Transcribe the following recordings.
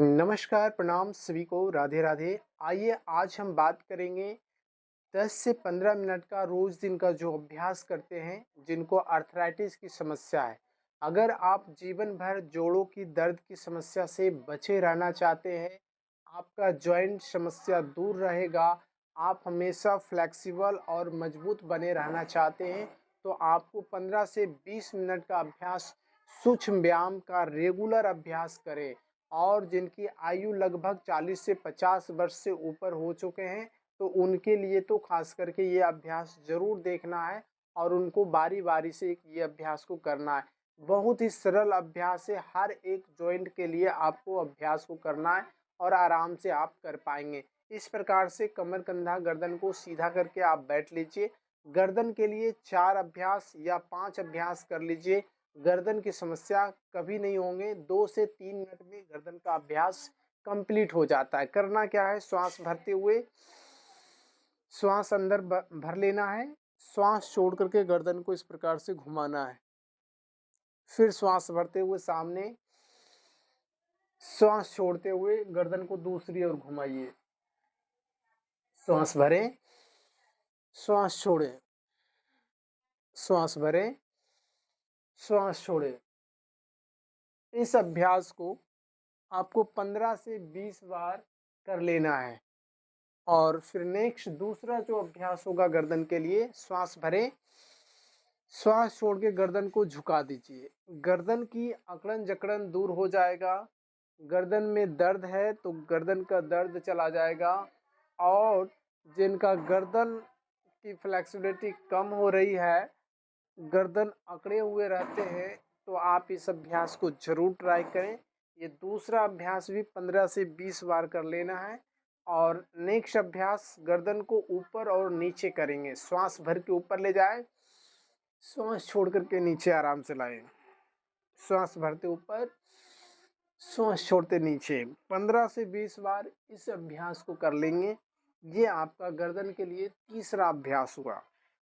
नमस्कार, प्रणाम सभी को, राधे राधे। आइए आज हम बात करेंगे 10 से 15 मिनट का रोज़ दिन का जो अभ्यास करते हैं, जिनको आर्थराइटिस की समस्या है। अगर आप जीवन भर जोड़ों की दर्द की समस्या से बचे रहना चाहते हैं, आपका जॉइंट समस्या दूर रहेगा, आप हमेशा फ्लेक्सिबल और मजबूत बने रहना चाहते हैं, तो आपको 15 से 20 मिनट का अभ्यास सूक्ष्म व्यायाम का रेगुलर अभ्यास करें। और जिनकी आयु लगभग 40 से 50 वर्ष से ऊपर हो चुके हैं, तो उनके लिए तो खास करके ये अभ्यास ज़रूर देखना है और उनको बारी-बारी से ये अभ्यास को करना है। बहुत ही सरल अभ्यास है, हर एक जॉइंट के लिए आपको अभ्यास को करना है और आराम से आप कर पाएँगे। इस प्रकार से कमर, कंधा, गर्दन को सीधा करके आप बैठ लीजिए। गर्दन के लिए 4 अभ्यास या 5 अभ्यास कर लीजिए। गर्दन की समस्या कभी नहीं होंगे, 2 से 3 मिनट में गर्दन का अभ्यास कंप्लीट हो जाता है। करना क्या है, श्वास भरते हुए श्वास अंदर भर लेना है, श्वास छोड़ करके गर्दन को इस प्रकार से घुमाना है। फिर श्वास भरते हुए सामने, श्वास छोड़ते हुए गर्दन को दूसरी ओर घुमाइए। श्वास भरें, श्वास छोड़ें, श्वास भरें, श्वास छोड़ें। इस अभ्यास को आपको 15 से 20 बार कर लेना है। और फिर नेक्स्ट दूसरा जो अभ्यास होगा गर्दन के लिए, श्वास भरें, श्वास छोड़ के गर्दन को झुका दीजिए। गर्दन की अकड़न जकड़न दूर हो जाएगा। गर्दन में दर्द है तो गर्दन का दर्द चला जाएगा। और जिनका गर्दन की फ्लेक्सिबिलिटी कम हो रही है, गर्दन अकड़े हुए रहते हैं, तो आप इस अभ्यास को ज़रूर ट्राई करें। ये दूसरा अभ्यास भी 15 से 20 बार कर लेना है। और नेक्स्ट अभ्यास गर्दन को ऊपर और नीचे करेंगे। श्वास भर के ऊपर ले जाएं, श्वास छोड़ करके नीचे आराम से लाएं। श्वास भरते ऊपर, श्वास छोड़ते नीचे। 15 से 20 बार इस अभ्यास को कर लेंगे। ये आपका गर्दन के लिए तीसरा अभ्यास हुआ।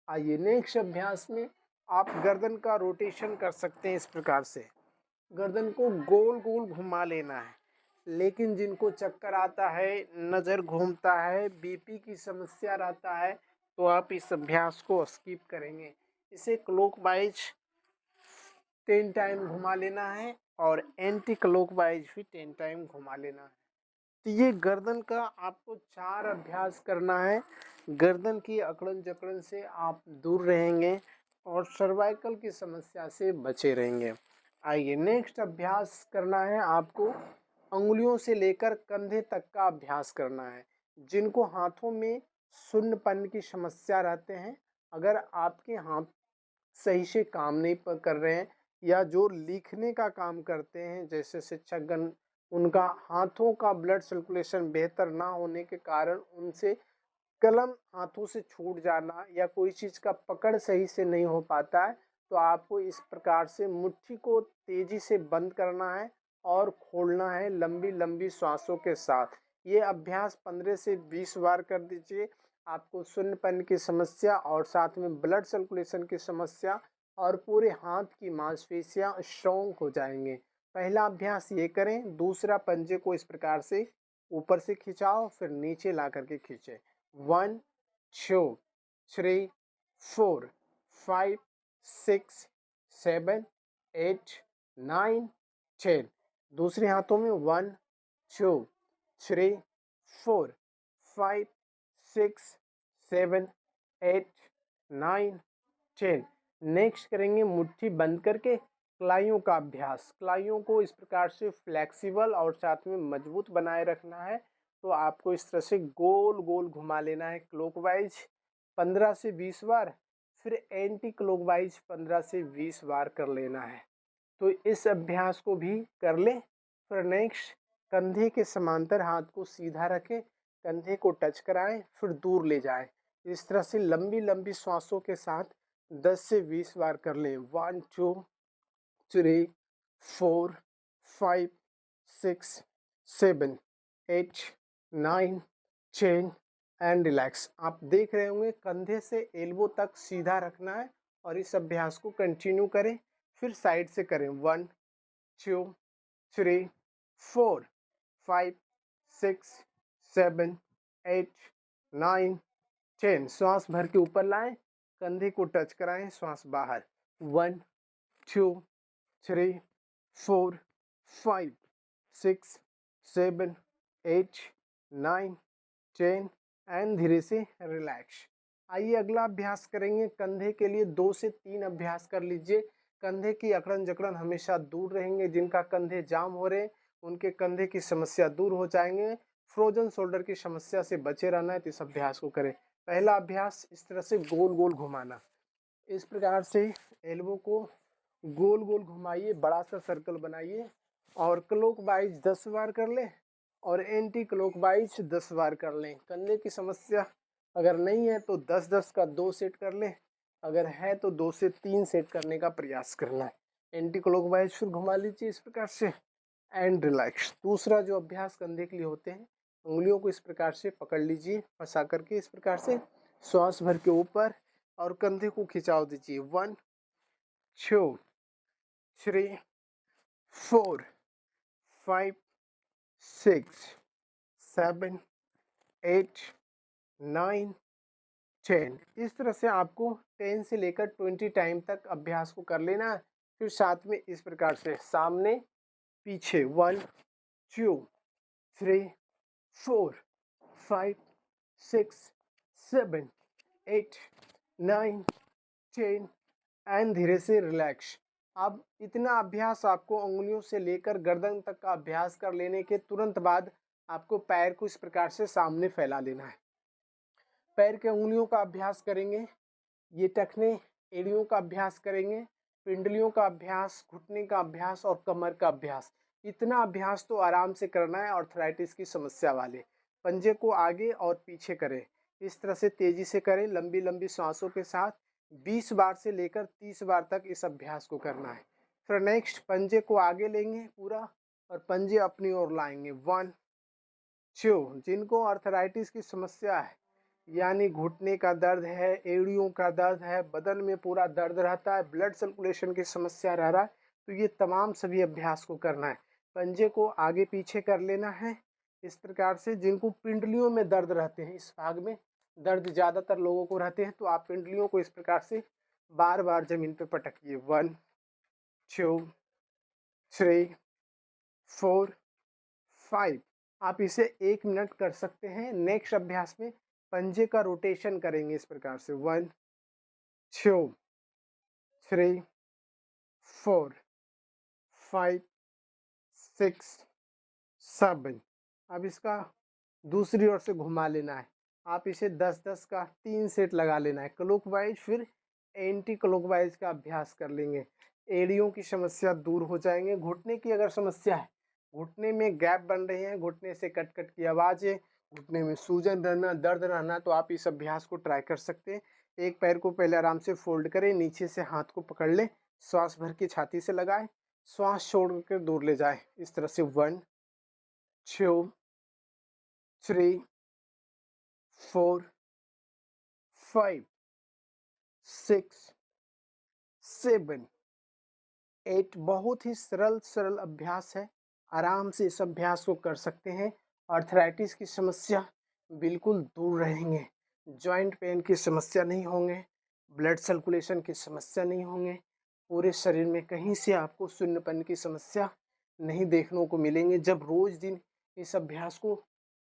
आइए नेक्स्ट अभ्यास में आप गर्दन का रोटेशन कर सकते हैं। इस प्रकार से गर्दन को गोल गोल घुमा लेना है। लेकिन जिनको चक्कर आता है, नज़र घूमता है, बीपी की समस्या रहता है, तो आप इस अभ्यास को स्किप करेंगे। इसे क्लॉकवाइज 10 टाइम घुमा लेना है और एंटी क्लॉकवाइज भी 10 टाइम घुमा लेना है। तो ये गर्दन का आपको 4 अभ्यास करना है। गर्दन की अकड़न जकड़न से आप दूर रहेंगे और सर्वाइकल की समस्या से बचे रहेंगे। आइए नेक्स्ट अभ्यास करना है आपको, अंगुलियों से लेकर कंधे तक का अभ्यास करना है। जिनको हाथों में शून्यपन की समस्या रहते हैं, अगर आपके हाथ सही से काम नहीं कर रहे हैं, या जो लिखने का काम करते हैं जैसे शिक्षकगण, उनका हाथों का ब्लड सर्कुलेशन बेहतर ना होने के कारण उनसे कलम हाथों से छूट जाना या कोई चीज़ का पकड़ सही से नहीं हो पाता है, तो आपको इस प्रकार से मुट्ठी को तेज़ी से बंद करना है और खोलना है लंबी लंबी श्वासों के साथ। ये अभ्यास 15 से 20 बार कर दीजिए। आपको शून्यपन की समस्या और साथ में ब्लड सर्कुलेशन की समस्या और पूरे हाथ की मांसपेशियां स्ट्रॉन्ग हो जाएंगे। पहला अभ्यास ये करें। दूसरा, पंजे को इस प्रकार से ऊपर से खिंचाओ, फिर नीचे ला करके खींचे। 1 2 3 4 5 6 7 8 9 10। दूसरे हाथों में 1 2 3 4 5 6 7 8 9 10। नेक्स्ट करेंगे मुट्ठी बंद करके कलाइयों का अभ्यास। कलाइयों को इस प्रकार से फ्लेक्सिबल और साथ में मजबूत बनाए रखना है, तो आपको इस तरह से गोल गोल घुमा लेना है क्लॉकवाइज 15 से 20 बार, फिर एंटी क्लॉकवाइज 15 से 20 बार कर लेना है। तो इस अभ्यास को भी कर लें। फिर नेक्स्ट, कंधे के समांतर हाथ को सीधा रखें, कंधे को टच कराएं, फिर दूर ले जाएं। इस तरह से लंबी लंबी श्वासों के साथ 10 से 20 बार कर लें। 1 2 3 4 5 6 7 8 9 10 एंड रिलैक्स। आप देख रहे होंगे कंधे से एल्बो तक सीधा रखना है और इस अभ्यास को कंटिन्यू करें। फिर साइड से करें। 1 2 3 4 5 6 7 8 9 10। श्वास भर के ऊपर लाएं, कंधे को टच कराएं, श्वास बाहर। 1 2 3 4 5 6 7 8 9 10 एंड धीरे से रिलैक्स। आइए अगला अभ्यास करेंगे। कंधे के लिए 2 से 3 अभ्यास कर लीजिए। कंधे की अकड़न जकड़न हमेशा दूर रहेंगे। जिनका कंधे जाम हो रहे उनके कंधे की समस्या दूर हो जाएंगे। फ्रोजन शोल्डर की समस्या से बचे रहना है तो इस अभ्यास को करें। पहला अभ्यास इस तरह से गोल गोल घुमाना। इस प्रकार से एल्बो को गोल गोल घुमाइए, बड़ा सा सर्कल बनाइए और क्लॉकवाइज 10 बार कर लें और एंटी क्लॉकवाइज 10 बार कर लें। कंधे की समस्या अगर नहीं है तो 10-10 का 2 सेट कर लें, अगर है तो 2 से 3 सेट करने का प्रयास करना है। एंटी क्लॉकवाइज फिर घुमा लीजिए इस प्रकार से एंड रिलैक्स। दूसरा जो अभ्यास कंधे के लिए होते हैं, उंगलियों को इस प्रकार से पकड़ लीजिए, फंसा करके इस प्रकार से श्वास भर के ऊपर और कंधे को खिंचाव दीजिए। 1 2 3 4 5 6 7 8 9 10। इस तरह से आपको 10 से लेकर 20 टाइम तक अभ्यास को कर लेना है। फिर साथ में इस प्रकार से सामने पीछे 1 2 3 4 5 6 7 8 9 10 एंड धीरे से रिलैक्स। अब इतना अभ्यास आपको उंगलियों से लेकर गर्दन तक का अभ्यास कर लेने के तुरंत बाद आपको पैर को इस प्रकार से सामने फैला लेना है। पैर के उंगलियों का अभ्यास करेंगे, ये टखने एड़ियों का अभ्यास करेंगे, पिंडलियों का अभ्यास, घुटने का अभ्यास और कमर का अभ्यास। इतना अभ्यास तो आराम से करना है। आर्थराइटिस की समस्या वाले पंजे को आगे और पीछे करें, इस तरह से तेजी से करें, लंबी लंबी सांसों के साथ 20 बार से लेकर 30 बार तक इस अभ्यास को करना है। फिर नेक्स्ट पंजे को आगे लेंगे पूरा और पंजे अपनी ओर लाएंगे। 1 2। जिनको आर्थराइटिस की समस्या है यानी घुटने का दर्द है, एड़ियों का दर्द है, बदन में पूरा दर्द रहता है, ब्लड सर्कुलेशन की समस्या रह रहा है, तो ये तमाम सभी अभ्यास को करना है। पंजे को आगे पीछे कर लेना है इस प्रकार से। जिनको पिंडलियों में दर्द रहते हैं, इस भाग में दर्द ज़्यादातर लोगों को रहते हैं, तो आप पिंडलियों को इस प्रकार से बार बार जमीन पर पटकिए। 1 2 3 4 5। आप इसे 1 मिनट कर सकते हैं। नेक्स्ट अभ्यास में पंजे का रोटेशन करेंगे इस प्रकार से। 1 2 3 4 5 6 7। अब इसका दूसरी ओर से घुमा लेना है। आप इसे 10-10 का 3 सेट लगा लेना है क्लॉकवाइज, फिर एंटी क्लॉकवाइज का अभ्यास कर लेंगे। एड़ियों की समस्या दूर हो जाएंगे। घुटने की अगर समस्या है, घुटने में गैप बन रहे हैं, घुटने से कट कट की आवाज़ें, घुटने में सूजन रहना, दर्द रहना, तो आप इस अभ्यास को ट्राई कर सकते हैं। एक पैर को पहले आराम से फोल्ड करें, नीचे से हाथ को पकड़ लें, श्वास भर के छाती से लगाएं, श्वास छोड़ कर दूर ले जाएं इस तरह से। 1 2 3 4 5 6 7 8। बहुत ही सरल सरल अभ्यास है, आराम से इस अभ्यास को कर सकते हैं। आर्थराइटिस की समस्या बिल्कुल दूर रहेंगे, जॉइंट पेन की समस्या नहीं होंगे, ब्लड सर्कुलेशन की समस्या नहीं होंगे, पूरे शरीर में कहीं से आपको शून्यपन की समस्या नहीं देखने को मिलेंगे जब रोज दिन इस अभ्यास को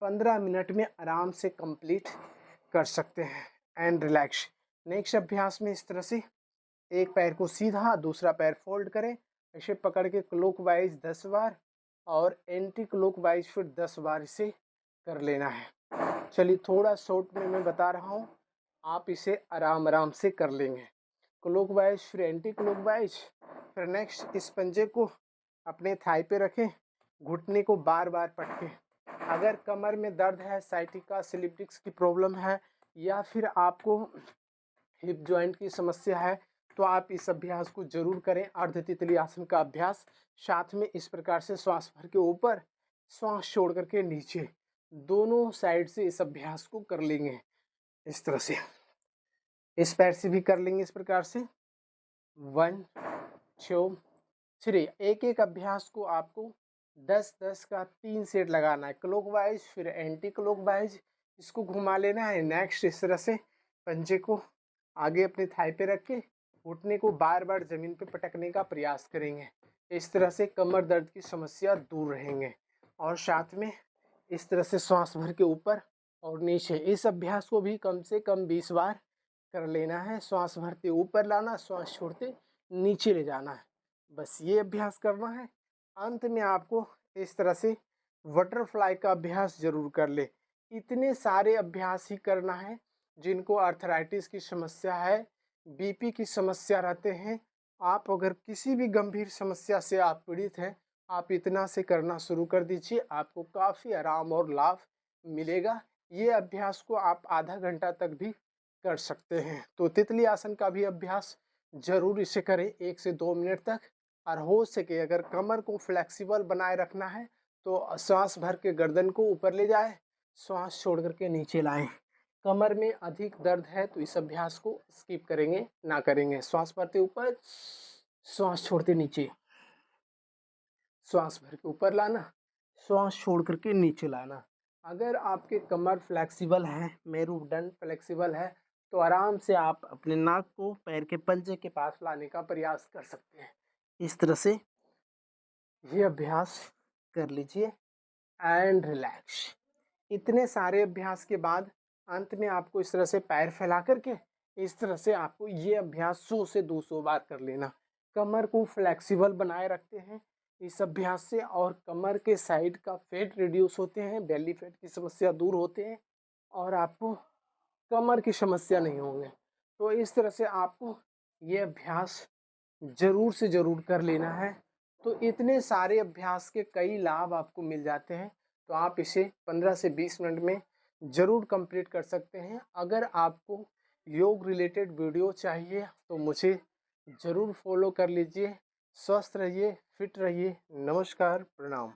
15 मिनट में आराम से कंप्लीट कर सकते हैं एंड रिलैक्स। नेक्स्ट अभ्यास में इस तरह से एक पैर को सीधा, दूसरा पैर फोल्ड करें, इसे पकड़ के क्लॉकवाइज 10 बार और एंटी क्लॉकवाइज फिर 10 बार इसे कर लेना है। चलिए थोड़ा शॉर्ट में मैं बता रहा हूँ, आप इसे आराम आराम से कर लेंगे। क्लॉकवाइज फिर एंटी क्लॉकवाइज। फिर नेक्स्ट इस पंजे को अपने थाई पे रखें, घुटने को बार बार पटकें। अगर कमर में दर्द है, साइटिका स्लिप डिस्क की प्रॉब्लम है या फिर आपको हिप जॉइंट की समस्या है, तो आप इस अभ्यास को जरूर करें, अर्ध तितली आसन का अभ्यास। साथ में इस प्रकार से श्वास भर के ऊपर, श्वास छोड़ करके नीचे, दोनों साइड से इस अभ्यास को कर लेंगे इस तरह से। इस पैर से भी कर लेंगे इस प्रकार से। 1 2 3। एक एक अभ्यास को आपको 10-10 का 3 सेट लगाना है क्लॉकवाइज, फिर एंटी क्लॉकवाइज इसको घुमा लेना है। नेक्स्ट इस तरह से पंजे को आगे अपने थाई पे रख के घुटने को बार बार जमीन पे पटकने का प्रयास करेंगे। इस तरह से कमर दर्द की समस्या दूर रहेंगे। और साथ में इस तरह से श्वास भर के ऊपर और नीचे, इस अभ्यास को भी कम से कम 20 बार कर लेना है। श्वास भरते ऊपर लाना, श्वास छोड़ते नीचे ले जाना है, बस ये अभ्यास करना है। अंत में आपको इस तरह से बटरफ्लाई का अभ्यास जरूर कर ले। इतने सारे अभ्यास ही करना है। जिनको आर्थराइटिस की समस्या है, बीपी की समस्या रहते हैं, आप अगर किसी भी गंभीर समस्या से आप पीड़ित हैं, आप इतना से करना शुरू कर दीजिए, आपको काफ़ी आराम और लाभ मिलेगा। ये अभ्यास को आप आधा घंटा तक भी कर सकते हैं। तो तितली आसन का भी अभ्यास जरूर इसे करें 1 से 2 मिनट तक। और हो सके अगर कमर को फ्लेक्सिबल बनाए रखना है तो श्वास भर के गर्दन को ऊपर ले जाए, श्वास छोड़ करके नीचे लाएं। कमर में अधिक दर्द है तो इस अभ्यास को स्किप करेंगे ना करेंगे। श्वास भरते ऊपर, श्वास छोड़ते नीचे, श्वास भर के ऊपर लाना, श्वास छोड़ करके नीचे लाना। अगर आपके कमर फ्लेक्सिबल है, मेरुदंड फ्लेक्सिबल है, तो आराम से आप अपने नाक को पैर के पंजे के पास लाने का प्रयास कर सकते हैं। इस तरह से ये अभ्यास कर लीजिए एंड रिलैक्स। इतने सारे अभ्यास के बाद अंत में आपको इस तरह से पैर फैला करके इस तरह से आपको ये अभ्यास 100 से 200 बार कर लेना। कमर को फ्लेक्सिबल बनाए रखते हैं इस अभ्यास से, और कमर के साइड का फैट रिड्यूस होते हैं, बेली फैट की समस्या दूर होते हैं, और आपको कमर की समस्या नहीं होंगे। तो इस तरह से आपको ये अभ्यास ज़रूर से ज़रूर कर लेना है। तो इतने सारे अभ्यास के कई लाभ आपको मिल जाते हैं, तो आप इसे 15 से 20 मिनट में ज़रूर कंप्लीट कर सकते हैं। अगर आपको योग रिलेटेड वीडियो चाहिए तो मुझे ज़रूर फॉलो कर लीजिए। स्वस्थ रहिए, फिट रहिए। नमस्कार, प्रणाम।